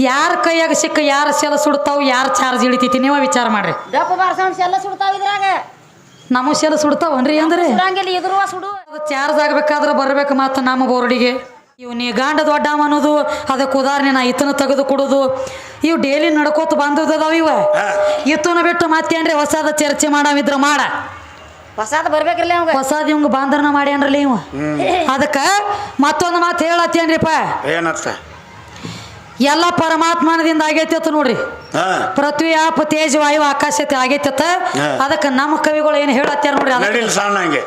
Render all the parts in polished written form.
ಯಾರ ಕೈಯಾಗ ಸಿಕ್ಕ ಯಾರ ಸೆಲ ಸುಡ್ತಾವ್ ಯಾರ ಚಾರ್ಜ್ ಇಳಿತೈತಿ ನೀವ ವಿಚಾರ ಮಾಡ್ರಿ. ಡಪ್ಪ ಬಾರ್ಸೋಣ ಸೆಲ್ಲ ಸುಡ್ತಾವ ಇದ್ರಾಗ ನಮ್ಮ ಸೆಲ ಸುಡ್ತಾವನ್ರಿ ಅಂದ್ರೆ ಎದುರುವ ಸುಡು ಚಾರ್ಜ್ ಆಗ್ಬೇಕಾದ್ರೆ ಬರ್ಬೇಕು ಮಾತ್ರ ನಮ್ಮ ಬೋರ್ಡಿಗೆ. ಇವ್ ನೀ ಗಾಂಡ ದೊಡ್ಡವ ಅನ್ನೋದು ಅದಕ್ಕೆ ಉದಾಹರಣೆ ನಾ ಇತನ ತೆಗೆದು ಕೊಡೋದು ಇವು ಡೈಲಿ ನಡ್ಕೋತ ಬಂದದಾವ ಇವ ಇತನ ಬಿಟ್ಟು ಮತ್ತೇನ್ರಿ ಹೊಸದ ಚರ್ಚೆ ಮಾಡವಿದ್ರ ಮಾಡ ಹೊಸಾದ ಬರ್ಬೇಕ್ರಲ್ಲ ಅವಂಗ ಹೊಸದ ಇವಂಗ ಬಾಂಧನ ಮಾಡ್ಯಾನ್ರಲ್ಲ ಇವ. ಅದಕ್ಕ ಮತ್ತೊಂದು ಮಾತು ಹೇಳತ್ತೇನ್ರಿಪ್ಪ ಏನತ್ತ ಎಲ್ಲ ಪರಮಾತ್ಮನದಿಂದ ಆಗೈತಿ ಅತ್ತ ನೋಡ್ರಿ. ಪೃಥ್ವಿ ಆಪ ತೇಜ್ ವಾಯು ಆಕಾಶತೆ ಆಗೈತಿ ಅತ್ತ. ಅದಕ್ಕೆ ನಮ್ಮ ಕವಿಗಳು ಏನು ಹೇಳತ್ತಾರ ನೋಡ್ರಿ. ನಡಿಲ್ ಸಣ್ಣಂಗೆ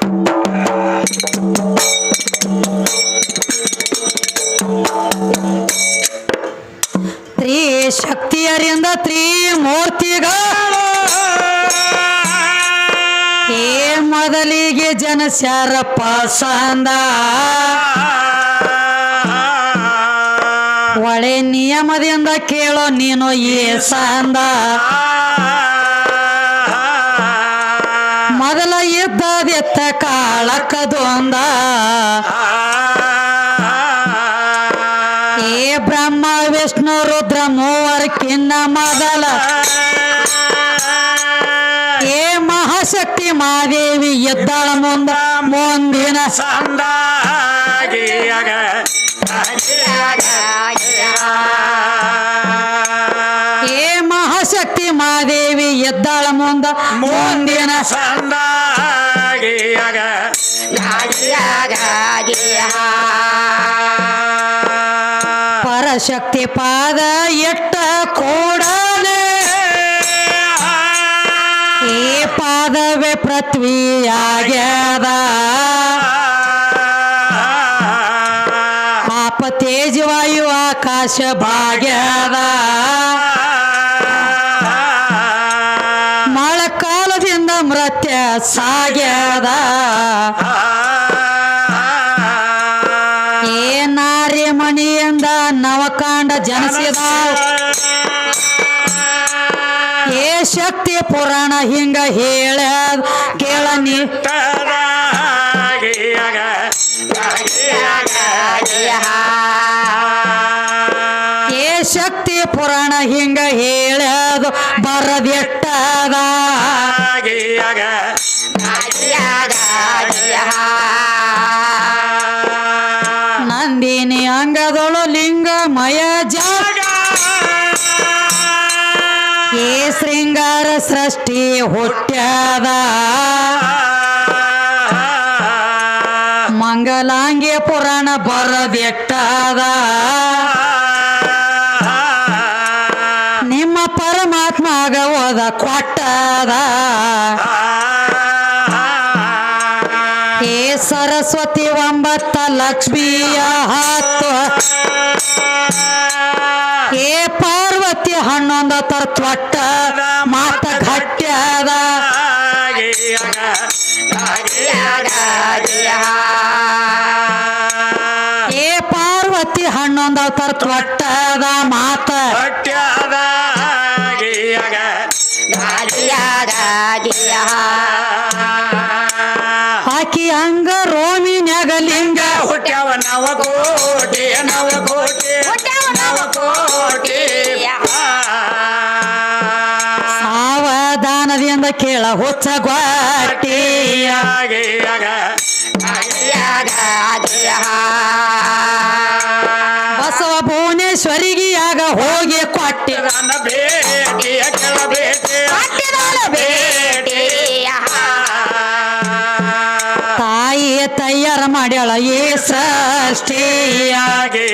ತ್ರಿಶಕ್ತಿಯರಿಂದ ತ್ರಿಮೂರ್ತಿಗಳು ಏ ಮೊದಲಿಗೆ ಜನಸ್ಯಾರ ಪಸಂದ ಒಳೆ ನಿಯಮದಿಂದ ಕೇಳೋ ನೀನು ಏ ಸಂದ ಮೊದಲ ಇದ್ದದೆತ್ತ ಕಾಳಕ್ಕದೊಂದ ಏ ಬ್ರಹ್ಮ ವಿಷ್ಣು ರುದ್ರ ಮೂವರ್ಕಿನ್ನ ಮೊದಲ ಏ ಮಹಾಶಕ್ತಿ ಮಾದೇವಿ ಎದ್ದಾಳ ಮುಂದಿನ ಸಂದ ಏ ಮಹಾಶಕ್ತಿ ಮಾದೇವಿ ಎದ್ದಾಳ ಮುಂದಿನ ಸಂದ ಪರಶಕ್ತಿ ಪಾದ ಎಟ್ಟ ಕೂಡಲೇ ಏ ಪಾದವೇ ಪೃಥ್ವಿಯಾಗ್ಯದ ಆಪ ತೇಜ ವಾಯು ಆಕಾಶ ಭಾಗ್ಯದ ಮಳೆಕಾಲದಿಂದ ಮೃತ್ಯ ಸಾಗ್ಯದ ಏ ನಾರಿ ಮಣಿಯಿಂದ ನವಕಾಂಡ ಜನಿಸಿದ ಏ ಶಕ್ತಿ ಪುರಾಣ ಹಿಂಗ ಹೇಳ ಕೇಳನಿ ಏ ಶಕ್ತಿ ಪುರಾಣ ಹಿಂಗ ಹೇಳದು ಬರದೆಟ್ಟದ ನಂದಿನಿ ಅಂಗದೊಳು ಲಿಂಗಮಯ ಜಾಗ ಏ ಶೃಂಗಾರ ಸೃಷ್ಟಿ ಹುಟ್ಟ್ಯದ ಮಂಗಲಾಂಗಿ ಪುರಾಣ ಬರದೆಟ್ಟದ ನಿಮ್ಮ ಪರಮಾತ್ಮಗ ಓದ ಕೊಟ್ಟದ ಏ ಸರಸ್ವತಿ 9 ಲಕ್ಷ್ಮಿಯ 10 ಏ ಪಾರ್ವತಿ 11 ತ್ವಟ್ಟ ಮಾತ ಘಟ್ಯದ ಏ ಪಾರ್ವತಿ 11 ತ್ವಟ್ಟದ ಮಾತ ಆಕಿ ಅಂಗ ರೋಮಿನ್ಯಾಗ ಲಿಂಗ ಹುಟ್ಟ್ಯಾವ ನವಕೋಟಿ ಸಾವಧಾನದಿಂದ ಕೇಳ ಹುಚ್ಚ ಗ್ವಾಟಿಯ ಬಸವ ಭುವನೇಶ್ವರಿಗಿಯಾಗ ಹೋಗಿ ಕೊಟ್ಟಿ ತಾಯಿ ತಯ್ಯಾರ ಮಾಡ್ಯಾಳ ಈ ಸೃಷ್ಟಿಯಾಗಿ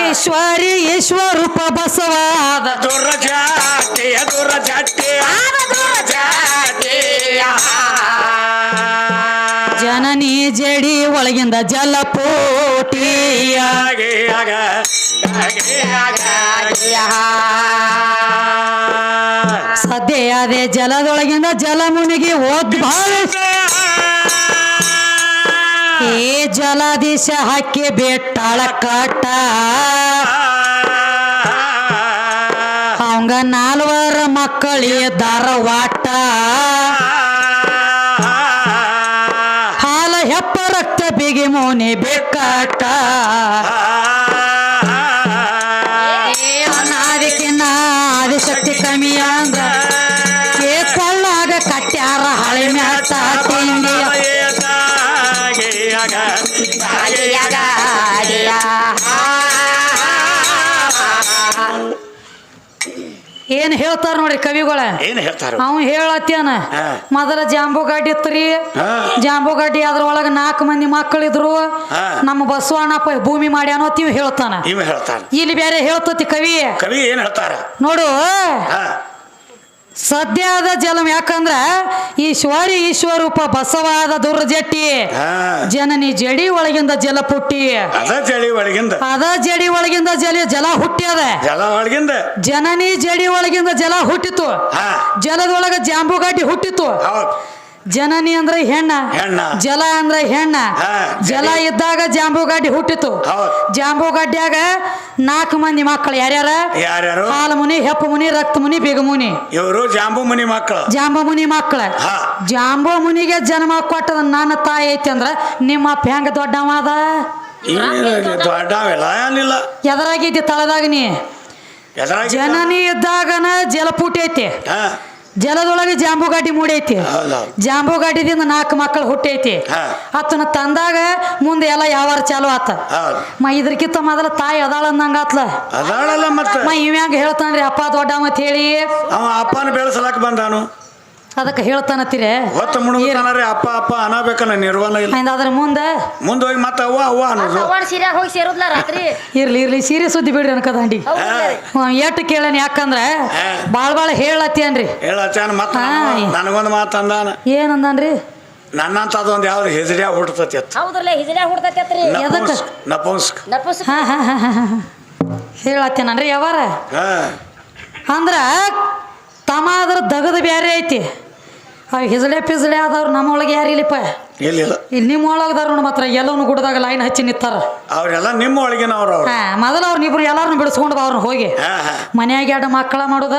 ಈಶ್ವರಿ ಈಶ್ವರೂಪ ಬಸವಾದ ಜನನಿ ಜಡಿ ಒಳಗಿಂದ ಜಲಪೋಟಿಯಾಗಿ ಸದ್ಯ ಅದೇ ಜಲದೊಳಗಿಂದ ಜಲ ಮುನಿಗಿ ಓದ್ಬಾಳ ಏ ಜಲಾಧೀಶ ಹಾಕಿ ಬೆಟ್ಟಾಳ ಕಟ್ಟ ಅವಂಗ 4 ಮಕ್ಕಳಿದ್ದಾರ ವಾಟ ಹಾಲ ಹೆಪ್ಪ ರಕ್ತ ಬಿಗಿ ಮುನಿ ಬೆಕ್ಕಟ್ಟ ಅನಾದಿಕಿನ್ನ ಆದಿಶಕ್ತಿ ಕಮ್ಮಿ ಅಂದ್ರ ಕೊಳ್ಳಾಗ ಕಟ್ಟ್ಯಾರ ಹಳೆ ಮ್ಯಾಟ ತಿಂಡಿ ಏನ್ ಹೇಳ್ತಾರ ನೋಡ್ರಿ ಕವಿಗಳ ಏನ್ ಹೇಳ್ತಾರ ಅವ್ ಹೇಳತ್ಯಾನ ಮೊದಲ ಜಾಂಬು ಗಾಡಿ ಇತ್ರಿ ಜಾಂಬು ಗಾಡಿ ಅದ್ರೊಳಗ 4 ಮಂದಿ ಮಕ್ಕಳಿದ್ರು ನಮ್ಮ ಬಸವಣ್ಣಪ್ಪ ಭೂಮಿ ಮಾಡ್ಯಾನೋ ತಿವ್ ಹೇಳ್ತಾನ ಇವ ಹೇಳ್ತಾರ ಇಲ್ಲಿ ಬೇರೆ ಹೇಳ್ತತಿ ಕವಿ ಏನ್ ಹೇಳ್ತಾರ ನೋಡು ಸದ್ಯದ ಜಲಂ ಯಾಕಂದ್ರ ಈಶ್ವರೂಪ ಬಸವಾದ ದುರ್ಜಟ್ಟಿ ಜನನಿ ಜಡಿ ಒಳಗಿಂದ ಜಲ ಪುಟ್ಟಿ ಅದ ಜಡಿ ಒಳಗಿಂದ ಜಲ ಹುಟ್ಟ್ಯದ ಜನನಿ ಜಡಿ ಒಳಗಿಂದ ಜಲ ಹುಟ್ಟಿತು ಜಲದೊಳಗ ಜಾಂಬುಗಡ್ಡಿ ಹುಟ್ಟಿತು ಜನನಿ ಅಂದ್ರೆ ಹೆಣ್ಣ ಜಲ ಅಂದ್ರೆ ಹೆಣ್ಣ ಜಲ ಇದ್ದಾಗ ಜಾಂಬುಗಡ್ಡಿ ಹುಟ್ಟಿತು ಜಾಂಬುಗಡ್ಡ್ಯಾಗ 4 ಮಂದಿ ಮಕ್ಕಳು ಯಾರ್ಯಾರ ಹಾಲು ಮುನಿ ಹೆಪ್ಪು ಮುನಿ ರಕ್ತ ಮುನಿ ಬಿಗ ಮುನಿ ಇವರು ಜಾಂಬು ಮುನಿ ಮಕ್ಕಳ ಜಾಂಬು ಮುನಿಗೆ ಜನ್ಮ ಕೊಟ್ಟದ ನನ್ನ ತಾಯಿ ಐತಿ ಅಂದ್ರ ನಿಮ್ಮ ಅಪ್ಪ ಹೆಂಗ ದೊಡ್ಡವ ಅದ ಎದರಾಗೈತಿ ತಳದಾಗ ನೀ ಜನನಿ ಇದ್ದಾಗನ ಜಲಪುಟಿ ಐತಿ ಜಲದೊಳಗೆ ಜಾಂಬುಗಾಡಿ ಮೂಡೈತಿ ಜಾಂಬುಗಾಡಿದಿಂದ 4 ಮಕ್ಕಳು ಹುಟ್ಟೈತಿ ಅತನ ತಂದಾಗ ಮುಂದೆ ಎಲ್ಲ ಯಾವಾರ ಚಾಲು ಆತ ಇದ್ರಕ್ಕಿಂತ ಮೊದಲ ತಾಯಿ ಅದಾಳ ಅಂದಂಗಾತ್ಲ ಇವ್ಯಾಂಗ ಹೇಳ್ತಾನ್ರಿ ಅಪ್ಪ ದೊಡ್ಡ ಮತ್ ಹೇಳಿ ಅಪ್ಪನ ಬೆಳೆಸಲಾಕ ಬಂದಾನು ಅದಕ್ಕೆ ಹೇಳ್ತಾನತ್ತೀರಿ ಅಪ್ಪ ಅಪ್ಪ ಅನ್ನಬೇಕನ್ನ ನಿರ್ವಾಣ ಇಲ್ಲ ಅದ್ರ ಮುಂದೆ ಹೋಗಿ ಮತ್ತೆ ಅವ್ವ ಅನ್ನೋದು ಹೋಗಿ ಸೇರುದ್ಲ ರಾತ್ರಿ ಇರ್ಲಿ ಸೀರೆ ಸುದ್ದಿ ಬಿಡ್ರಿ ಅನ್ಕದಂಡಿ ಎಟ್ಟು ಕೇಳನ್ ಯಾಕಂದ್ರ ಬಾಳ ಹೇಳತ್ತೇನ್ರಿ ಮತ್ತ ನನಗೊಂದು ಮಾತು ಅಂದಾನ ಏನಂದಾನ್ರಿ ನನ್ನಂತ ಅದೊಂದು ಯಾವ್ದು ಹೆಜಡ್ಯಾ ಹುಡ್ತತಿ ನಪುಂಸ್ಕ್ ಹೇಳತ್ತೇನನ್ರಿ ಯಾವಾರ ಅಂದ್ರ ತಮ್ಮ ಅದ್ರ ದಗದ ಬ್ಯಾರೆ ಐತಿ ಹಿಜಳೆ ಪಿಜಳೆ ಆದವ್ರು ನಮ್ಮೊಳಗೆ ಯಾರಿಲ್ಲಪ್ಪ ಇಲ್ಲಿ ನಿಮ್ಮ ಒಳಗದಾರ ನೋಡಿ ಮಾತ್ರ ಎಲ್ಲವೂ ಗುಡ್ದಾಗ ಲೈನ್ ಹಚ್ಚಿ ನಿಂತಾರ ಅವ್ರೆಲ್ಲ ನಿಮ್ಮ ಒಳಗಿನವ್ರು ಮೊದಲ ಅವ್ರನ್ನಿಬ್ರು ಎಲ್ಲಾರನ್ನು ಬಿಡಿಸ್ಕೊಂಡು ಅವ್ರನ್ನ ಹೋಗಿ ಮನ್ಯಾಗ 2 ಮಕ್ಕಳ ಮಾಡೋದ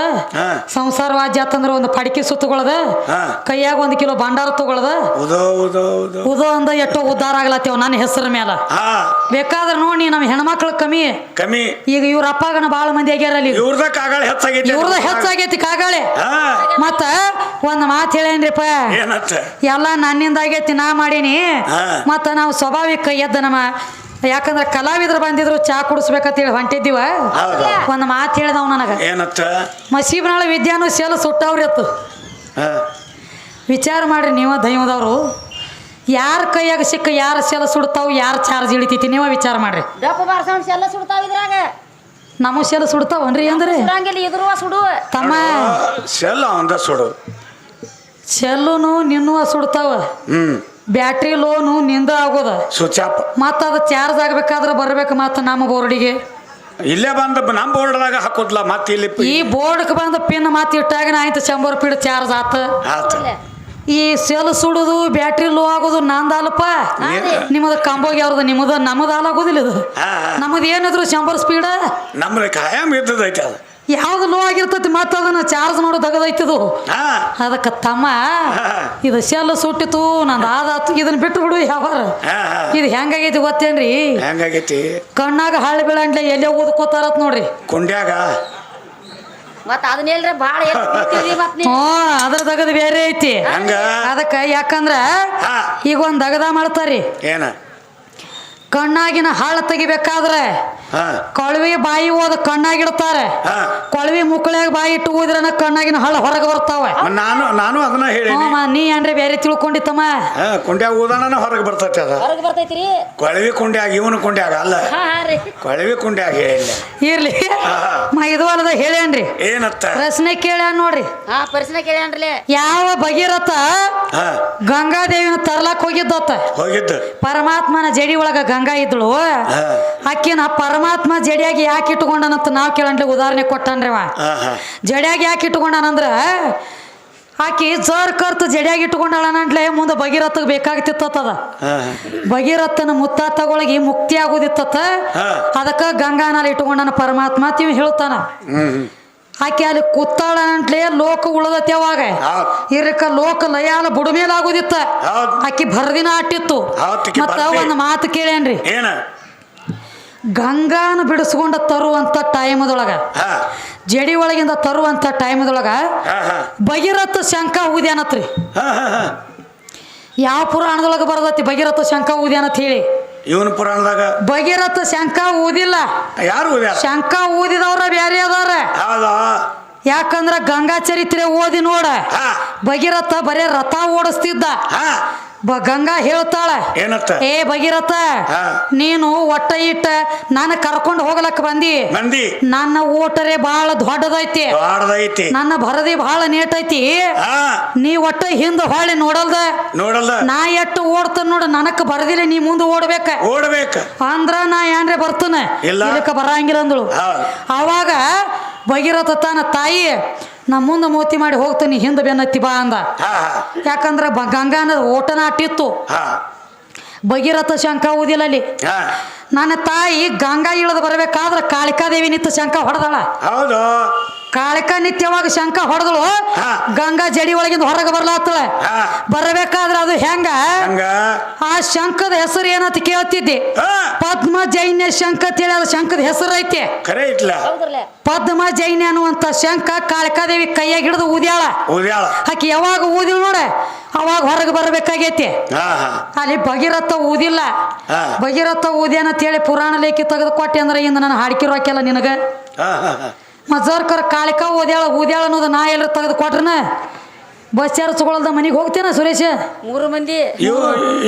ಸಂಸಾರ ವಾಜ್ಯ ಆತಂದ್ರ ಒಂದು ಪಡಿಕೆ ಸುತ್ತಗೊಳದ ಕೈಯಾಗ 1 ಕಿಲೋ ಭಂಡಾರ ತಗೊಳದ ಉದೋ ಅಂದ ಎಷ್ಟೋ ಉದ್ಧಾರ ಆಗ್ಲತ್ತೇವ್ ನನ್ನ ಹೆಸರ ಮೇಲೆ ಬೇಕಾದ್ರೆ ನೋಡಿ ನಮ್ಮ ಹೆಣ್ಮಕ್ಳು ಕಮ್ಮಿ ಈಗ ಇವ್ರ ಅಪ್ಪಗನ ಬಾಳ ಮಂದಿ ಆಗ್ಯಾರ ಅಲ್ಲಿ ಇವ್ರದ ಹೆಚ್ಚಾಗೈತಿ ಕಾಗಾಳೆ ಮತ್ತ ಒಂದ್ ಮಾತು ಹೇಳೇನ್ರಿಪ್ಪ ಎಲ್ಲ ನನ್ನಿಂದ ಆಗೈತಿ ನಾ ಮಾಡೀನಿ ಮತ್ತ ನಾವು ಸ್ವಾಭಾವಿಕ ಎದ್ದ ನಮ್ಮ ಯಾಕಂದ್ರ ಕಲಾವಿದ್ರು ಬಂದಿದ್ರು ಚಾ ಕುಡಿಸ್ಬೇಕಂತೇಳಿ ಹೊಂಟಿದ್ದೀವ ಒಂದ್ ಮಾತು ಹೇಳಿದವ್ ನನಗ ಮಸೀಬ್ನಾಳ ವಿದ್ಯಾನು ಸೇಲ ಸುಟ್ಟವ್ರಿ ಅತ್ತು ವಿಚಾರ ಮಾಡ್ರಿ ನೀವ ದೈವದವ್ರು ಯಾರ ಕೈಯಾಗ ಸಿಕ್ಕ ಯಾರ ಸೇಲ ಸುಡ್ತಾವ್ ಯಾರ ಚಾರ್ಜ್ ಇಳಿತೈತಿ ನೀವ ವಿಚಾರ ಮಾಡ್ರಿ ನಮ್ಮ ಸೇಲ ಸುಡ್ತಾವನ್ರಿ ಅಂದ್ರೆ ತಮ್ಮ ಸೆಲ್ಲುನು ನಿನ್ನುವ ಸುಡ್ತಾವ ಬ್ಯಾಟ್ರಿ ಲೋನು ನಿಂದ ಆಗೋದ ಮತ್ತ ಅದು ಚಾರ್ಜ್ ಆಗ್ಬೇಕಾದ್ರೆ ಬರ್ಬೇಕು ಮತ್ತ ನಮ್ಮ ಬೋರ್ಡಿಗೆ ಇಲ್ಲೇ ಬಂದ ನಮ್ಮ ಬೋರ್ಡ್ದಾಗ ಹಾಕೋದ್ಲ ಮತ್ತೆ ಇಲ್ಲಿ ಈ ಬೋರ್ಡ್ಗೆ ಬಂದ ಪಿನ್ ಮಾತು ಇಟ್ಟಾಗ ಆಯ್ತು 100 ರೂಪಾಯಿ ಚಾರ್ಜ್ ಆತ ಈ ಸೆಲ್ ಸುಡುದು ಬ್ಯಾಟ್ರಿ ಲೋ ಆಗೋದು ನಂದಲ್ಪ ನಿಮ್ಮದ ಕಂಬೋಗಿ ಅವ್ರದ್ದು ನಿಮ್ಮದ ನಮ್ಮದ ಹಾಲಾಗೋದಿಲ್ಲ ಇದು ನಮ್ಮದು ಏನಿದ್ರು 100 ಸ್ಪೀಡ್ ನಮ್ಮದು ಕಾಯಂ ಇದ್ದದೈತೆ ಅದು ಯಾವ್ದು ಲೋ ಆಗಿರ್ತೈತಿ ಮತ್ತ ಅದನ್ನ ಚಾರ್ಜ್ ಮಾಡೋ ತಗದೈತಿದು ಅದಕ್ಕೆ ತಮ್ಮ ಇದು ಸೆಲ್ ಸುಟ್ಟಿತು ನಂದು ಆದಾತು ಇದನ್ನ ಬಿಟ್ಟು ಬಿಡು ಯಾವಾರ ಇದು ಹೆಂಗಾಗೈತಿ ಗೊತ್ತೇನ್ರಿ ಕಣ್ಣಾಗ ಹಾಳು ಬೀಳಂಡ್ಲೆ ಎಲ್ಲೇ ಓದ್ಕೋತಾರತ್ ನೋಡ್ರಿ ಕುಂಡ್ಯಾಗ ಅದ್ರ ತಗದ್ ಬೇರೆ ಐತಿ ಅದಕ್ಕ ಯಾಕಂದ್ರ ಈಗ ಒಂದ್ ದಗದ ಮಾಡ್ತಾರಿ ಕಣ್ಣಾಗಿನ ಹಾಳು ತೆಗಿಬೇಕಾದ್ರೆ ಕೊಳವಿ ಬಾಯಿ ಓದ ಕಣ್ಣಾಗಿಡ್ತಾರೆ ಕೊಳವಿ ಮುಕ್ಕಳಿಯಾಗ ಬಾಯಿ ಇಟ್ಟು ಊದ್ರನ ಕಣ್ಣಾಗಿನ ಹಾಳು ಹೊರಗೆ ಬರ್ತಾವ ನಾನು ಅದನ್ನ ಹೇಳಿ ನೀ ಏನ್ರಿ ಬೇರೆ ತಿಳ್ಕೊಂಡಿತ್ತಮ್ಮ ಕುಂಡ್ಯಾಗ ಊದನ ಹೊರಗೆ ಬರ್ತೈತಿ ಅದ ಕೊಳವಿ ಕುಂಡ್ಯಾಗ ಇವನು ಕುಂಡ್ಯಾಗ ಅಲ್ಲ ಕೊಳವಿ ಕುಂಡ್ಯಾಗ ಹೇಳಿಲ್ಲ ಇರ್ಲಿ ಇದು ಅಲ್ಲದ ಹೇಳೇನ್ರಿ ಏನತ್ತ ಪ್ರಶ್ನೆ ಕೇಳ್ಯಾನ ನೋಡ್ರಿ ಪ್ರಶ್ನೆ ಕೇಳ್ಯಾನ್ರಿ ಯಾವ ಭಗೀರಥ ಗಂಗಾದೇವಿನ ತರ್ಲಾಕ್ ಹೋಗಿದ್ದ ಪರಮಾತ್ಮನ ಜಡಿ ಒಳಗ ಗಂಗಾ ಇದ್ಳು ಆಕಿನ ಪರಮಾತ್ಮ ಜಡಿಯಾಗಿ ಯಾಕೆ ಇಟ್ಕೊಂಡನಂತ ನಾವ್ ಕೇಳಂಡ್ಲಿ ಉದಾಹರಣೆ ಕೊಟ್ಟನ್ರಿವ ಜಡಿಯಾಗಿ ಯಾಕೆ ಇಟ್ಕೊಂಡನಂದ್ರ ಆಕಿ ಜರ್ ಕರ್ತ ಜಡಿಯಾಗಿ ಇಟ್ಕೊಂಡಳನಂಟ್ಲೆ ಮುಂದೆ ಭಗೀರಥಗ್ ಬೇಕಾಗ್ತಿತ್ತದ ಭಗೀರಥನ ಮುತ್ತಾತಗಳಿಗೆ ಮುಕ್ತಿ ಆಗೋದಿತ್ತ ಅದಕ್ಕ ಗಂಗಾನಲ್ಲಿ ಇಟ್ಕೊಂಡನ ಪರಮಾತ್ಮ ತಿವ್ ಹೇಳ್ತಾನ ಆಕೆ ಅಲ್ಲಿ ಕೂತಾಳ ಅಂಟ್ಲೆ ಲೋಕ ಉಳದತಿ ಅವಾಗ ಹೌದ್ ಇರಕ ಲೋಕ ಲಯಾಲ ಬುಡಮೇಲೆ ಆಗುದಿತ್ತ ಹೌದ್ ಆಕಿ ಭರದಿನ ಆಟಿತ್ತು ಹೌದ್ ಆಕಿ ಮತ್ತ ಭರ್ತಿ. ಒಂದು ಮಾತು ಕೇಳೇನ್ರಿ ಏನ ಗಂಗಾನ ಬಿಡಿಸ್ಕೊಂಡ ತರುವಂತ ಟೈಮದೊಳಗ ಹಾ ಜಡಿ ಒಳಗಿಂದ ತರುವಂತ ಟೈಮದೊಳಗ ಹಾ ಹಾ ಭಗೀರಥ ಶಂಕ ಊದ್ಯಾನತ್ರಿ ಹಾ ಹಾ ಹಾ ಯಾವ ಪುರಾಣದೊಳಗ ಬರದತಿ ಭಗೀರಥ ಶಂಕ ಊದ್ಯಾನತ್ ಹೇಳಿ ಇವನ್ ಪುರಾಣದಾಗ ಭಗೀರಥ ಶಂಕ ಊದಿಲ್ಲ ಯಾರು ಓದ್ಯಾರ ಶಂಕ ಊದಿದವ್ರ ಬ್ಯಾರೆ ಅದಾರ ಹೌದಾ ಯಾಕಂದ್ರ ಗಂಗಾ ಚರಿತ್ರೆ ಓದಿ ನೋಡ ಹಾ ಭಗೀರಥ ಬರೇ ರಥ ಓಡಿಸ್ತಿದ್ದ ಹಾ ಗಂಗಾ ಹೇಳ್ತಾಳ ಏನತ್ತ ಏ ಭಗೀರಥ ಹಾ ನೀನು ಒಟ್ಟ ಇಟ್ಟ ನಾನು ಕರ್ಕೊಂಡು ಹೋಗ್ಲಕ್ಕ ಬಂದಿ ಮಂದಿ ನನ್ನ ಓಟರೆ ಬಹಳ ದೊಡ್ಡದೈತಿ ದೊಡ್ಡದೈತಿ ನನ್ನ ಭರದಿ ಬಹಳ ನೇಟೈತಿ ಹಾ ನೀ ಒಟ್ಟ ಹಿಂದ ಹೊಳ್ಳಿ ನೋಡಲ್ದ ನೋಡಲ್ಲ ನಾ ಎಟ್ಟು ಓಡ್ತಾನ ನೋಡ ನನಕ್ ಬರದಿಲ್ಲ ನೀ ಮುಂದೆ ಓಡ್ಬೇಕ ಓಡ್ಬೇಕ ಅಂದ್ರ ನಾ ಏನ್ರೆ ಬರ್ತಾನೆ ಇಲ್ಲ. ಇದಕ್ಕ ಬರಂಗಿಲ್ಲ ಅಂದಳು ಹೌದ್ ಅವಾಗ ಭಗೀರಥ ತಾನ ತಾಯಿ ನಾ ಮುಂದೆ ಮೋತಿ ಮಾಡಿ ಹೋಗ್ತಾನೆ ಹಿಂದೆ ಬೆನ್ನತ್ತಿ ಬಾ ಅಂದ ಹಾ ಯಾಕಂದ್ರ ಗಂಗಾನ ಓಟನ ಅಟ್ಟಿತ್ತು ಹಾ ಭಗೀರಥ ಶಂಕ ಊದಿಲ್ಲ ಅಲ್ಲಿ ಹಾ ನನ್ನ ತಾಯಿ ಗಂಗಾ ಇಳಿದು ಬರಬೇಕಾದ್ರ ಕಾಳಿಕಾದೇವಿ ನಿಂತು ಶಂಕ ಹೊಡೆದಾಳ ಹೌದು ಕಾಳಿಕಾ ನಿತ್ಯವಾಗ ಶಂಕ ಹೊಡೆದಳು ಹಾ. ಗಂಗಾ ಜಡಿ ಒಳಗಿಂದ ಹೊರಗೆ ಬರ್ಲಾತ್ತಳ ಹಾ ಬರಬೇಕಾದ್ರೆ ಅದು ಹೆಂಗ ಹಂಗ ಆ ಶಂಕದ ಹೆಸರು ಏನಂತ ಕೇಳ್ತಿದ್ದೆ ಹಾ ಪದ್ಮ ಜೈನ್ಯ ಶಂಕ ಅಂತೇಳಿ ಅದು ಶಂಕದ ಹೆಸರು ಐತೆ ಖರೆ ಇಟ್ಲ ಹೌದ್ರಲ್ಲ ಪದ್ಮ ಜೈನ್ಯ ಅನ್ನುವಂತ ಶಂಕ ಕಾಳಿಕಾದೇವಿ ಕೈಯಾಗ ಹಿಡಿದು ಊದ್ಯಾಳ ಓದ್ಯಾಳ ಆಕಿ ಯಾವಾಗ ಊದಿಲ್ ನೋಡ ಅವಾಗ ಹೊರಗೆ ಬರಬೇಕಾಗೈತಿ ಹಾ ಹಾ ಅಲ್ಲಿ ಭಗೀರಥ ಊದಿಲ್ಲ ಹಾ ಭಗೀರಥ ಊದ್ಯಾನ ಅಂತೇಳಿ ಪುರಾಣ ಲೇಖಿ ತೆಗೆದು ಕೊಟ್ಟೆ ಅಂದ್ರೆ ಇಂದ ನಾನು ಹಾಡ್ಕಿರೋಕೆಲ್ಲ ನಿನಗ ಹಾ ಹಾ ಹಾ ಮಜರ್ಕರ್ ಕಾಳಿಕ ಊದ್ಯಾಳ ಅನ್ನೋದು ನಾ ಎಲ್ಲರೂ ತೆಗೆದು ಕೊಟ್ರನ ಬಸ್ ಚಾರ್ಜ್ಗೊಳ್ದ ಮನೆಗೆ ಹೋಗ್ತೇನ ಸುರೇಶ 3 ಮಂದಿ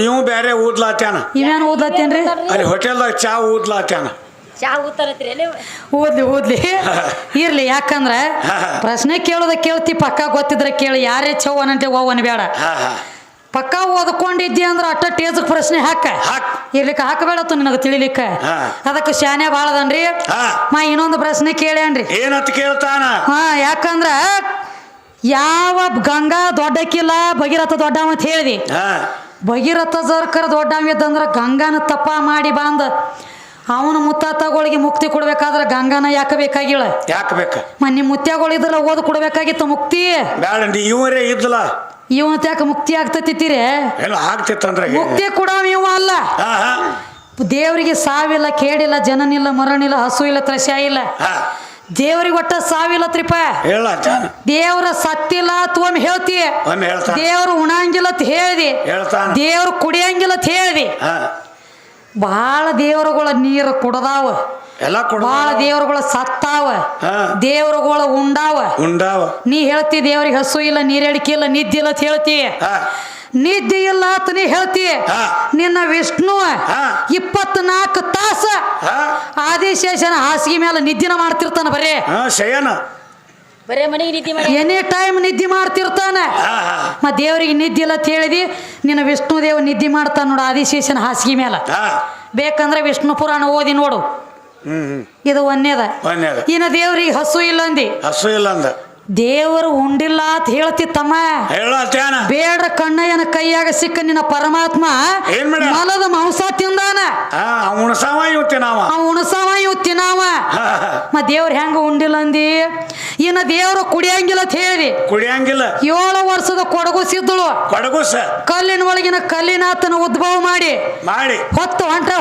ಇವ್ ಬೇರೆ ಊದ್ಲಾತ್ಯಾನ ಇವೇನು ಓದ್ಲತ್ತೇನ್ರಿ ಅಲ್ಲಿ ಹೋಟೆಲ್ದಾಗ ಚಾ ಊದ್ಲಾತ್ಯಾನ ಚಾ ಊತಾರತ್ರಿ ಎಲ್ಲಿ ಓದ್ಲಿ ಇರ್ಲಿ ಯಾಕಂದ್ರ ಪ್ರಶ್ನೆ ಕೇಳೋದ ಕೇಳ್ತಿ ಪಕ್ಕ ಗೊತ್ತಿದ್ರೆ ಕೇಳಿ ಯಾರೇ ಚೌವನಂತೆ ಓವನ್ ಬೇಡ ಹಾ ಹಾ ಪಕ್ಕ ಓದ್ಕೊಂಡಿದ್ದಿ ಅಂದ್ರ ಅಟ್ಟ ಟೇಜಕ್ ಪ್ರಶ್ನೆ ಹಾಕ ಹಾಕ್ ಇರ್ಲಿಕ್ಕೆ ಹಾಕಬೇಡತ್ತು ನಿನಗೆ ತಿಳಿಲಿಕ್ಕ ಹಾ. ಅದಕ್ಕೆ ಶಾನೆ ಬಾಳದನ್ರಿ ಹಾ ಮಾ ಇನ್ನೊಂದು ಪ್ರಶ್ನೆ ಕೇಳ್ಯಾನ್ರಿ ಏನಂತ ಕೇಳ್ತಾನ ಹಾ ಯಾಕಂದ್ರ ಯಾವ ಗಂಗಾ ದೊಡ್ಡಕ್ಕಿಲ್ಲ ಭಗೀರಥ ದೊಡ್ಡವ ಅಂತ ಹೇಳಿದಿ ಹಾ ಭಗೀರಥ ಜರ್ಕರ್ ದೊಡ್ಡವ ಇದ್ದಂದ್ರ ಗಂಗಾನ ತಪ್ಪ ಮಾಡಿ ಬಂದ ಅವನ ಮುತ್ತಾತಗಳಿಗೆ ಮುಕ್ತಿ ಕೊಡ್ಬೇಕಾದ್ರೆ ಗಂಗಾನ ಯಾಕೆ ಬೇಕಾಗಿಲ್ಲ ಯಾಕೆ ಬೇಕ ನಿಮ್ಮ ಮುತ್ಯಾಗಳು ಇದ್ರಲ್ಲ ಓದ್ ಕೊಡ್ಬೇಕಾಗಿತ್ತು ಮುಕ್ತಿ ಬ್ಯಾಡ ಇವರೇ ಇದ್ಲ ಇವತ್ತು ಯಾಕೆ ಮುಕ್ತಿ ಆಗ್ತತಿತ್ತೀರಿ ಎಲ್ಲ ಆಗ್ತಿತ್ತಂದ್ರೆ ಮುಕ್ತಿ ಕೊಡವ ಇವ ಅಲ್ಲ ಹಾ ಹಾ ದೇವರಿಗೆ ಸಾವಿಲ್ಲ ಕೇಡಿಲ್ಲ ಜನನಿಲ್ಲ ಮರಣಿಲ್ಲ ಹಸು ಇಲ್ಲ ತ್ರಸ್ಯ ಇಲ್ಲ ಹಾ ದೇವ್ರಿಗೆ ಒಟ್ಟ ಸಾವಿಲ್ಲತ್ರಿಪ ಹೇಳತ್ತಾನ ದೇವ್ರ ಸತ್ತಿಲ್ಲ ಒಮ್ಮೆ ಹೇಳ್ತಿ ಒಮ್ಮೆ ಹೇಳ್ತಾನ ದೇವ್ರು ಉಣಂಗಿಲ್ಲ ಅಂತ ಹೇಳ್ದಿ ಹೇಳ್ತಾನ ದೇವ್ರು ಕುಡಿಯಂಗಿಲ್ಲ ಅಂತ ಹೇಳ್ದಿ ಹಾ ಬಹಳ ದೇವರುಗಳ ನೀರು ಕುಡದಾವ ಎಲ್ಲ ಕೊಡ ಬಹಳ ದೇವರುಗಳ ಸತ್ತಾವ ಹಾ ದೇವರುಗಳ ಉಂಡಾವ ಉಂಡಾವ ನೀ ಹೇಳ್ತಿ ದೇವ್ರಿಗೆ ಹಸು ಇಲ್ಲ ನೀರೇಳಿಕೆ ಇಲ್ಲ ನಿದ್ದೆ ಇಲ್ಲ ಅಂತ ಹೇಳ್ತಿ ಹಾ ನಿದ್ದೆ ಇಲ್ಲ ಅಂತ ನೀ ಹೇಳ್ತಿ ಹಾ ನಿನ್ನ ವಿಷ್ಣು ಹಾ 24 ತಾಸ ಹಾ ಆದಿಶೇಷನ ಹಾಸಿಗೆ ಮೇಲೆ ನಿದ್ದಿನ ಮಾಡ್ತಿರ್ತಾನ ಬರೇ ಹಾ ಶಯನ ಬರೇ ಮನೆಗೆ ನಿದ್ದೆ ಮಾಡಿ ಎನಿ ಟೈಮ್ ನಿದ್ದೆ ಮಾಡ್ತಿರ್ತಾನ ಹಾ ಹಾ ಮತ್ ದೇವರಿಗೆ ನಿದ್ದೆ ಇಲ್ಲ ಅಂತ ಹೇಳಿದಿ ನಿನ್ನ ವಿಷ್ಣು ದೇವ ನಿದ್ದೆ ಮಾಡ್ತಾನ ನೋಡು ಆದಿಶೇಷನ ಹಾಸಿಗೆ ಮೇಲೆ ಹಾ ಬೇಕಂದ್ರೆ ವಿಷ್ಣು ಪುರಾಣ ಓದಿ ನೋಡು ಹ್ಮ್ ಇದು ಒಂದೇದ ಒಂದೇದ ಇನ್ನು ದೇವ್ರಿಗೆ ಹಸು ಇಲ್ಲ ಅಂದಿ ಹಸು ಇಲ್ಲ ಅಂದ ದೇವರು ಉಂಡಿಲ್ಲ ಅಂತ ಹೇಳ್ತಿತ್ತಮ್ಮ ಹೇಳತ್ತಾನ ಬೇಡ ಕಣ್ಣಯ್ಯನ ಕೈಯಾಗ ಸಿಕ್ಕ ನಿನ್ನ ಪರಮಾತ್ಮ ಏನ್ ಮಾಡ್ಯಾನ? ಮಲದ ಮಾಂಸ ತಿಂದಾನ ಹಾ ಉಣಸಾವ ಇವತ್ತೇನಾವ ಅವ ಉಣಸವ ಇವ್ ತಿನ್ನಾವ ಹಾ ಹಾ ಮತ್ ದೇವ್ರ ಹೆಂಗ ಉಂಡಿಲ್ಲ ಅಂದಿ ಇನ್ನ ದೇವ್ರು ಕುಡಿಯಂಗಿಲ್ಲ ಅಂತ ಹೇಳಿ ಕುಡಿಯಂಗಿಲ್ಲ 7 ವರ್ಷದ ಕೊಡಗುಸಿದ್ದಳು ಕೊಡಗುಸ ಕಲ್ಲಿನ ಒಳಗಿನ ಕಲ್ಲಿನಾಥನ ಉದ್ಭವ ಮಾಡಿ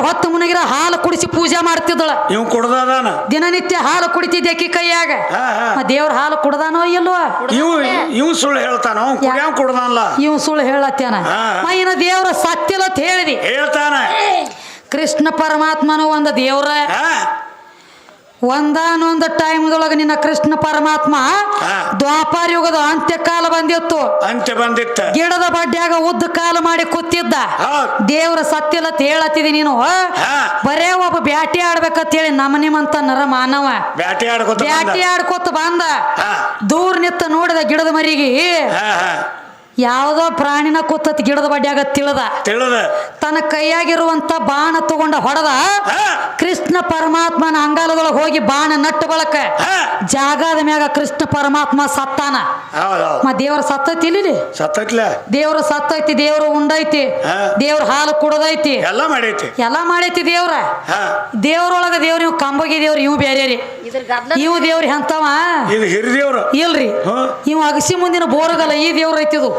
ಹೊತ್ತು ಮುನಗಿರ ಹಾಲು ಕುಡಿಸಿ ಪೂಜೆ ಮಾಡ್ತಿದ್ದಳ ಇವ್ ಕುಡ್ದಾನ ದಿನನಿತ್ಯ ಹಾಲು ಕುಡಿತಿದ್ದೆ ಅಕ್ಕಿ ಕೈಯಾಗ ಹಾ ಹಾ ಮತ್ ದೇವ್ರ ಹಾಲು ಕುಡ್ದಾನೋ ಇಲ್ವಾ ಇವ್ ಸುಳ್ಳು ಹೇಳ್ತಾನ ಅವ್ ಕುಡಿಯಂಗ್ ಕುಡ್ದಾನಲ್ಲ ಇವ್ ಸುಳ್ಳು ಹೇಳತ್ತೇನ ಹಾ. ಇನ್ನ ದೇವ್ರ ಸತ್ತಿಲ್ಲ ಅಂತ ಹೇಳಿದಿ ಹೇಳ್ತಾನ ಕೃಷ್ಣ ಪರಮಾತ್ಮನು ಒಂದ ದೇವ್ರ ಹಾ ಒಂದಾನೊಂದು ಟೈಮ್ದೊಳಗ ನಿನ್ನ ಕೃಷ್ಣ ಪರಮಾತ್ಮ ಹಾ. ದ್ವಾಪಾರ ಯುಗದ ಅಂತ್ಯಕಾಲ ಬಂದಿತ್ತು ಅಂತ್ಯ ಬಂದಿತ್ತ ಗಿಡದ ಬಡ್ಡ್ಯಾಗ ಉದ್ದ ಕಾಲ ಮಾಡಿ ಕೂತಿದ್ದ ಹೌದ್ ದೇವ್ರ ಸತ್ತಿಲ್ಲ ಅಂತ ಹೇಳತ್ತಿದಿ ನೀನು ಹಾ ಬರೇ ಒಬ್ಬ ಬ್ಯಾಟಿ ಆಡ್ಬೇಕಂತ ಹೇಳಿ ನಮ್ಮನಿಮಂತ ನರ ಮಾನವ ಬ್ಯಾಟಿ ಆಡ್ಕೊತ ಬಂದ. ಬ್ಯಾಟಿ ಆಡ್ಕೊತ ಬಂದ ಹಾ ದೂರ ನಿತ್ತ ನೋಡಿದ ಗಿಡದ ಮರಿಗೆ ಹಾ ಹಾ ಯಾವುದೋ ಪ್ರಾಣಿನ ಕೂತತ್ ಗಿಡದ ಬಡ್ಡ್ಯಾಗ ತಿಳಿದ ತಿಳಿದ ತನ್ನ ಕೈಯಾಗಿರುವಂತ ಬಾಣ ತಗೊಂಡ ಹೊಡೆದ ಹಾ ಕೃಷ್ಣ ಪರಮಾತ್ಮನ ಅಂಗಾಲದೊಳಗೆ ಹೋಗಿ ಬಾಣ ನಟ್ಟು ಬಳಕ ಹಾ ಜಾಗದ ಮ್ಯಾಗ ಕೃಷ್ಣ ಪರಮಾತ್ಮ ಸತ್ತಾನ ಹೌದೌದು ದೇವ್ರ ಸತ್ತೈತಿ ಇಲ್ಲಿ ಸತ್ತೈತ್ಲ ದೇವ್ರ ಸತ್ತೈತಿ ದೇವ್ರ ಉಂಡೈತಿ ಹಾ. ದೇವ್ರ ಹಾಲು ಕುಡದೈತಿ ಎಲ್ಲ ಮಾಡೈತಿ ಎಲ್ಲಾ ಮಾಡೈತಿ ದೇವ್ರ ಹಾ ದೇವ್ರೊಳಗ ದೇವ್ರ ಇವ್ ಕಂಬಗಿ ದೇವ್ರ ಇವ್ ಬೇರೆ ರೀ ಇದ್ರ ಗದ್ಲ ಇವ್ ದೇವ್ರಿ ಅಂತವ ಇದು ಹಿರಿದೇವ್ರು ಇಲ್ರಿ ಇವ್ ಅಗಸಿ ಮುಂದಿನ ಬೋರ್ಗಲ್ಲ ಈ ದೇವ್ರ ಐತಿದು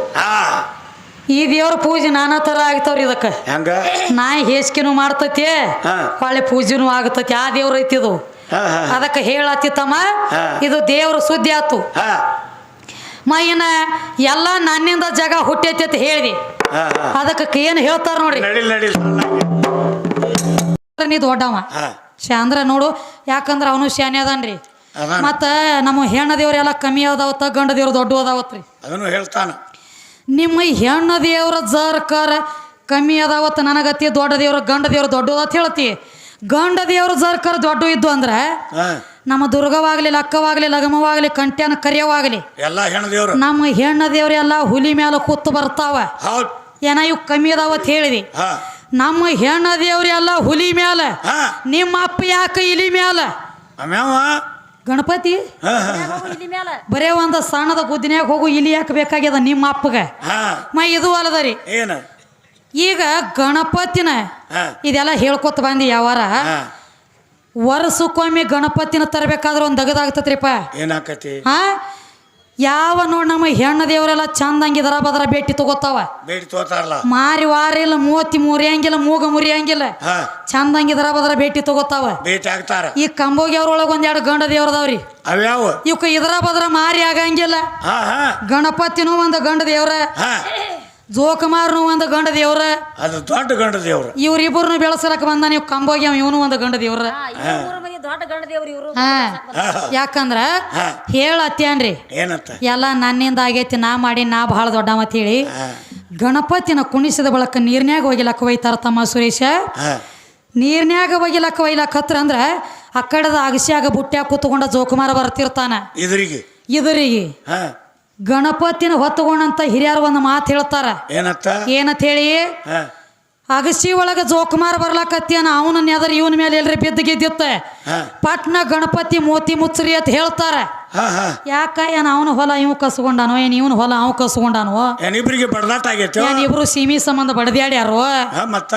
ಈ ದೇವ್ರ ಪೂಜೆ ನಾನಾ ತರ ಆಗ್ತಾವ್ರಿ ಇದಕ್ಕ ಹೆಂಗ ನಾಯಿ ಹೇಸಿಕೆನು ಮಾಡ್ತತಿ ಹೊಳ್ಳಿ ಪೂಜೆನೂ ಆಗತತಿ ಆ ದೇವ್ರ ಐತಿದು ಅದಕ್ಕೆ ಹೇಳತ್ತಿತ್ತಮ್ಮ ಇದು ದೇವ್ರ ಸುದ್ದಿ ಆತು ಮೈನ ಎಲ್ಲ ನನ್ನಿಂದ ಜಾಗ ಹುಟ್ಟೈತಿ ಅಂತ ಹೇಳಿದಿ ಅದಕ್ಕೆ ಏನು ಹೇಳ್ತಾರ ನೋಡ್ರಿ ನೀ ದೊಡ್ಡವ ಶಾಂದ್ರ ನೋಡು ಯಾಕಂದ್ರ ಅವನು ಶಾನೆ ಅದಾನ್ರಿ ಮತ್ತ ನಮ್ಮ ಹೆಣ್ಣ ದೇವ್ರೆಲ್ಲ ಕಮ್ಮಿ ಅದಾವತ್ತ ಗಂಡ ದೇವ್ರ ದೊಡ್ಡ ಅದಾವತ್ರಿ ಅದನ್ನು ಹೇಳ್ತಾನ ನಿಮ್ಮ ಹೆಣ್ಣ ದೇವ್ರ ಜರ್ಕರ ಕಮ್ಮಿ ಅದಾವತ್ತ ನನಗತಿ ದೊಡ್ಡ ದೇವ್ರ ಗಂಡ ದೇವ್ರ ದೊಡ್ಡದತ್ ಹೇಳ್ತಿ ಗಂಡ ದೇವ್ರ ಜರ್ಕರ ದೊಡ್ಡ ಇದ್ದು ಅಂದ್ರ ನಮ್ಮ ದುರ್ಗವಾಗ್ಲಿ ಲಕ್ಕವಾಗ್ಲಿ ಲಗಮವಾಗ್ಲಿ ಕಂಟ್ಯಾನ ಕರಿಯವಾಗ್ಲಿ ಎಲ್ಲ ಹೆಣ್ಣ ದೇವ್ರು ನಮ್ಮ ಹೆಣ್ಣ ದೇವ್ರೆಲ್ಲ ಹುಲಿ ಮ್ಯಾಲ ಕೂತು ಬರ್ತಾವ ಏನ ಇವ್ ಕಮ್ಮಿ ಅದಾವತ್ ಹೇಳಿದಿ ನಮ್ಮ ಹೆಣ್ಣ ದೇವ್ರೆಲ್ಲ ಹುಲಿ ಮ್ಯಾಲ ನಿಮ್ಮ ಅಪ್ಪ ಯಾಕ ಇಲಿ ಮ್ಯಾಲ ಗಣಪತಿ ಬರೇ ಒಂದ ಸಣ್ಣದ ಗುದ್ದಿನ್ಯಾಗ ಹೋಗು ಇಲಿ ಯಾಕೆ ಬೇಕಾಗ್ಯದ ನಿಮ್ಮ ಅಪ್ಪಗ ಇದು ಅಲ್ಲದರಿ ಈಗ ಗಣಪತಿನ ಇದೆಲ್ಲ ಹೇಳ್ಕೊತ ಬಂದಿ ಯಾವಾರ ವರ್ಷಕ್ಕೊಮ್ಮೆ ಗಣಪತಿನ ತರಬೇಕಾದ್ರೆ ಒಂದು ದಗದಾಗ್ತತ್ರಿಪ್ಪ ಏನಾಕತಿ ಯಾವ ನೋಡ್ ನಮ್ಮ ಹೆಣ್ಣ ದೇವರೆಲ್ಲ ಚಂದಂಗಿದರ ಬದರ ಭೇಟಿ ತಗೋತಾವ ಮಾರಿ ವಾರ ಇಲ್ಲ ಮೂವತ್ತಿ ಮುರಿಯಂಗಿಲ್ಲ ಮೂಗ ಮುರಿಯಂಗಿಲ್ಲ ಚಂದಂಗಿದರ ಬದರ ಭೇಟಿ ತಗೋತಾವ ಭೇಟಿ ಆಗ್ತಾರ ಈ ಕಂಬೋಗಿ ಅವ್ರೊಳಗ ಒಂದೆರಡು ಗಂಡ ದೇವ್ರದವ್ರಿ ಅವ್ಯಾವ ಇವಕ್ಕ ಇದರ ಬದರ ಮಾರಿ ಆಗಂಗಿಲ್ಲ ಗಣಪತಿನೂ ಒಂದು ಗಂಡ ದೇವ್ರ ಜೋಕುಮಾರ್ನು ಒಂದು ಗಂಡ ದೇವ್ರ ಅದು ದೊಡ್ಡ ಗಂಡ ದೇವ್ರ ಇವ್ರಿಬ್ಬರನ್ನು ಬೆಳೆಸಲಕ್ ಬಂದ ನೀವು ಕಂಬೋಗಿ ಇವನು ಒಂದು ಗಂಡ ದೇವ್ರ ದೊಡ್ಡ ಗಂಡ ದೇವ್ರು ಇವ್ರು ಯಾಕಂದ್ರ ಹೇಳತ್ತೇನ್ರಿ ಏನತ್ತ ಎಲ್ಲ ನನ್ನಿಂದ ಆಗೈತಿ ನಾ ಮಾಡಿ ನಾ ಬಹಳ ದೊಡ್ಡ ಮತ್ ಹೇಳಿ ಗಣಪತಿನ ಕುಣಿಸಿದ ಬಳಕ ನೀರ್ನ್ಯಾಗ ಒಯ್ಲಕ್ಕ ಒಯ್ತಾರ ತಮ್ಮ ಸುರೇಶ ನೀರ್ನ್ಯಾಗ ಒಯ್ಲಕ್ಕ ಒಯ್ಲಕ್ಕ ಅಂದ್ರ ಆ ಕಡೆದ ಅಗಸ್ಯಾಗ ಬುಟ್ಟ್ಯಾಗ ಕೂತ್ಕೊಂಡ ಜೋಕುಮಾರ ಬರ್ತಿರ್ತಾನ ಇದರಿಗೆ ಗಣಪತಿನ ಹೊತ್ತುಕೊಂಡಂತ ಹಿರಿಯರು ಒಂದು ಮಾತು ಹೇಳ್ತಾರ ಏನಂತ ಹೇಳಿ ಅಗಸಿ ಒಳಗ ಜೋಕುಮಾರ ಬರ್ಲಾಕತ್ತಿಯನ ಅವನ ನೆದರ್ ಇವನ ಮೇಲೆ ಎಲ್ರಿ ಬಿದ್ದು ಗೆದ್ದಿತ್ತ ಪಟ್ನ ಗಣಪತಿ ಮೋತಿ ಮುಚ್ಚರಿ ಅಂತ ಹೇಳ್ತಾರ ಯಾಕ ಏನ ಅವನ ಹೊಲ ಇವ್ ಕಸ್ಕೊಂಡಾನೋ ಏನ್ ಇವನ್ ಹೊಲ ಅವ್ ಕಸ್ಕೊಂಡಾನೋ ಇಬ್ರಿಗೆ ಬಡದಾಟ ಆಗೈತೆ ಇಬ್ರು ಸೀಮಿ ಸಂಬಂಧ ಬಡದ್ಯಾಡ್ಯಾರೋ ಮತ್ತ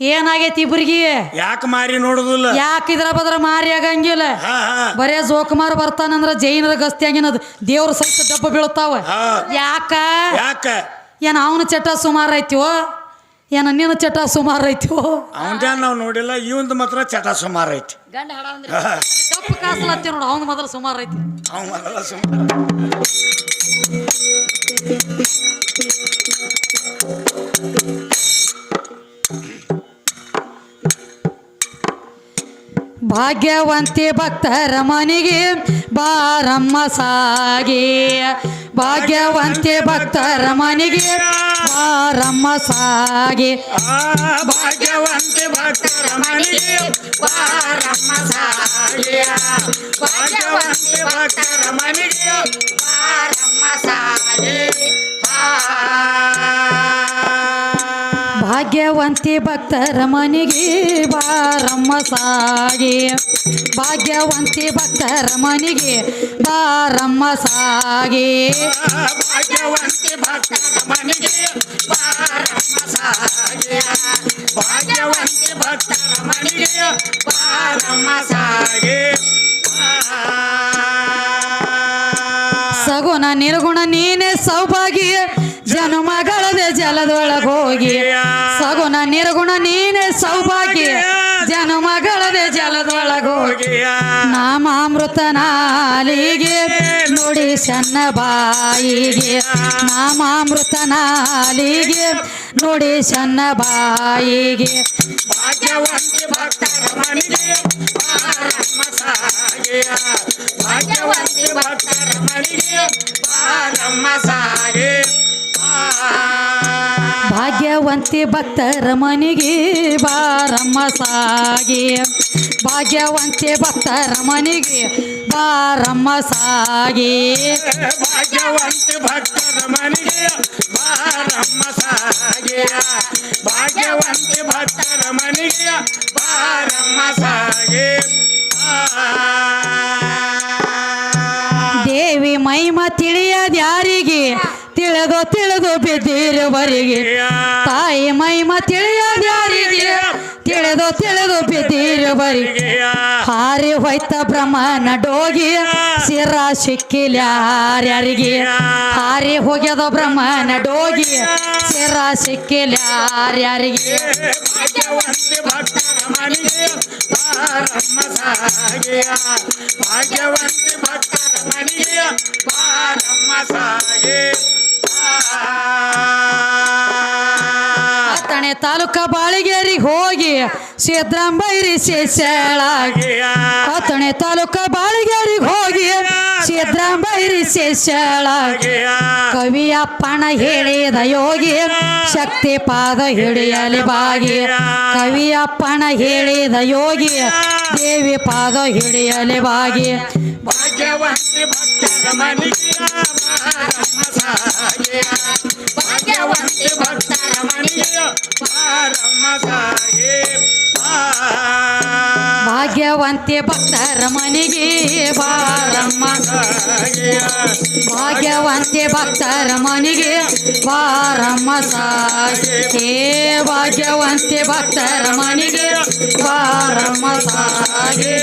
ಏನಾಗೈತಿ ಇಬ್ರಿಗೆ ಯಾಕೆ ಮಾರಿ ನೋಡುದಿಲ್ಲ ಯಾಕೆ ಇದ್ರ ಬದ್ರ ಮಾರಿ ಆಗಂಗಿಲ್ಲ ಬರೇ ಜೋಕುಮಾರ್ ಬರ್ತಾನಂದ್ರ ಜೈನರ ಗಸ್ತಿ ಆಗಿನದ ದೇವ್ರ ಸಹಿತ ಡಬ್ಬ ಬೀಳ್ತಾವ ಯಾಕ ಏನ ಅವನ ಚಟ ಸುಮಾರು ಐತಿವೋ ಏನ ನಿನ್ನ ಚಟ ಸುಮಾರು ಐತಿವೋ ಅವನ ನಾವು ನೋಡಿಲ್ಲ ಇವಂದು ಮಾತ್ರ ಚಟ ಸುಮಾರು ಐತಿ ಡಬ್ಬ ಕಾಸಲತ್ತಿ ನೋಡು ಅವನ ಮೊದಲು ಸುಮಾರು ಐತಿ ಅವ್ ಮೊದಲ ಸುಮಾರು ಭಾಗ್ಯವಂತಿ ಭಕ್ತರ ಮನೆಗೆ ಬಾರಮ್ಮ ಸಾಗಿ ಭಾಗ್ಯವಂತಿ ಭಕ್ತರ ಮನೆಗೆ ಬಾರಮ್ಮ ಸಾಗಿ ಭಾಗ್ಯವಂತಿ ಭಕ್ತರ ಮನೆಗೆ ಬಾರಮ್ಮ ಸಾಗಿ ಭಾಗ್ಯವಂತಿ ಭಕ್ತರ ಮನೆಗೆ ಬಾರಮ್ಮ ಸಾಗಿ ಭಾಗ್ಯವಂತಿ ಭಕ್ತರ ಮನೆಗೆ ಬಾರಮ್ಮ ಸಾಗಿ ಭಾಗ್ಯವಂತಿ ಭಕ್ತರ ಮನೆಗೆ ಬಾರಮ್ಮ ಸಾಗಿ ಭಾಗ್ಯವಂತಿ ಭಕ್ತರ ಮನೆಗೆ ಬಾರಮ್ಮ ಸಾಗಿ ಭಾಗ್ಯವಂತಿ ಭಕ್ತರ ಮನೆಗೆ ಬಾರಮ್ಮ ಸಾಗಿ ಸಗುಣ ನಿರ್ಗುಣ ನೀನೆ ಸೌಭಾಗ್ಯ ಜನುಮಗಳದೆ ಜಲದೊಳಗ ಹೋಗಿ ಸಗುಣ ನಿರ್ಗುಣ ನೀನೆ ಸೌಭಾಗ್ಯ ಜನುಮಗಳದೆ ಜಲದೊಳಗ ಹೋಗಿ ನಾಮಾಮೃತ ನಾಲಿಗೆ ನುಡಿ ಸಣ್ಣ ಬಾಯಿಗೆ ನಾಮಾಮೃತ ನಾಲಿಗೆ ನುಡಿ ಸಣ್ಣ ಬಾಯಿಗೆ ಭಾಗ್ಯವಂತಿ ಭಕ್ತರ ಮನೆಗೆ ಬಾರಮ್ಮ ಸಾಗಿ ಭಾಗ್ಯವಂತಿ ಭಕ್ತರ ಮನೆಗೆ ಬಾರಮ್ಮ ಸಾಗಿ ಭಾಗ್ಯವಂತಿ ಭಕ್ತರ ಮನೆಗೆ ಬಾರಮ್ಮ ಸಾಗಿ ಭಾಗ್ಯವಂತಿ ಭಕ್ತರ ಮನೆಗೆ ಬಾರಮ್ಮ ಸಾಗಿ ಭಾಗ್ಯವಂತಿ ಭಕ್ತರ ಮನೆಗೆ ಬಾರಮ್ಮ ಸಾಗಿ ಭಾಗ್ಯವಂತಿ ಭಕ್ತರ ಮನೆಗೆ ಬಾರಮ್ಮ ಸಾಗಿ ದೇವಿ ಮಹಿಮ ತಿಳಿಯದ್ಯಾರಿಗೆ ತಿಳಿದು ಬಿದ್ದಿರುವರಿಗೆ ತಾಯಿ ಮಹಿಮ ತಿಳಿಯದ್ಯಾರಿಗೆ ತಿಳಿದು ತಿಳಿದು ಬಿದ್ದೀರಿ ಬರಿ ಹಾರಿ ಹೋಯ್ತ ಬ್ರಹ್ಮನ ಡೋಗಿ ಸಿರ ಸಿಕ್ಕಿಲ್ಲ ಯಾರ್ಯಾರಿಗೆ ಹಾರಿ ಹೋಗ್ಯದ ಬ್ರಹ್ಮನ ಡೋಗಿ ಸಿರ ಸಿಕ್ಕಿಲ್ಲ ಯಾರ್ಯಾರಿಗೆ ಭಾಗ್ಯವಂತಿ ಭಕ್ತರ ಮನೆಗೆ ಬಾರಮ್ಮ ಸಾಗೆಯ ಭಾಗ್ಯವಂತಿ ಭಕ್ತರ ಮನೆಗೆ ಬಾರಮ್ಮ ಸಾಗೆ ತಣೆ ತಾಲೂಕ ಬಾಳಿಗೇರಿಗೆ ಹೋಗಿ ಸಿದ್ರಾಂಬೈರಿ ಶೇಷಳಾಗಿ ತಣೆ ತಾಲೂಕ ಬಾಳಿಗೇರಿಗೆ ಹೋಗಿ ಸಿದ್ರಾಂಬೈರಿ ಶೇಷಳಾಗಿ ಕವಿಯಪ್ಪಣ ಹೇಳಿದ ಯೋಗಿ ಶಕ್ತಿ ಪಾದ ಹಿಡಿಯಲಿ ಬಾಗಿ ಕವಿಯಪ್ಪಣ ಹೇಳಿದ ಯೋಗಿ ದೇವಿ ಪಾದ ಹಿಡಿಯಲಿ ಬಾಗಿ ಭಾಗ್ಯವಂತಿ ಭಕ್ತರ ಮನೆಗೆ ಬಾರಮ್ಮ ಸಾಗೆ ಭಾಗ್ಯವಂತಿ ಭಕ್ತರ ಮನೆಗೆ ಬಾರಮ್ಮ ಸಾಗೆ ಭಾಗ್ಯವಂತಿ ಭಕ್ತರ ಮನೆಗೆ ಬಾರಮ್ಮ ಭಾಗ್ಯವಂತಿ ಭಕ್ತರ ಮನೆಗೆ ಬಾರಮ್ಮ ಸಾಗೆ ಭಾಗ್ಯವಂತಿ ಭಕ್ತರ ಮನೆಗೆ ಬಾರಮ್ಮ ಸಾಗೆ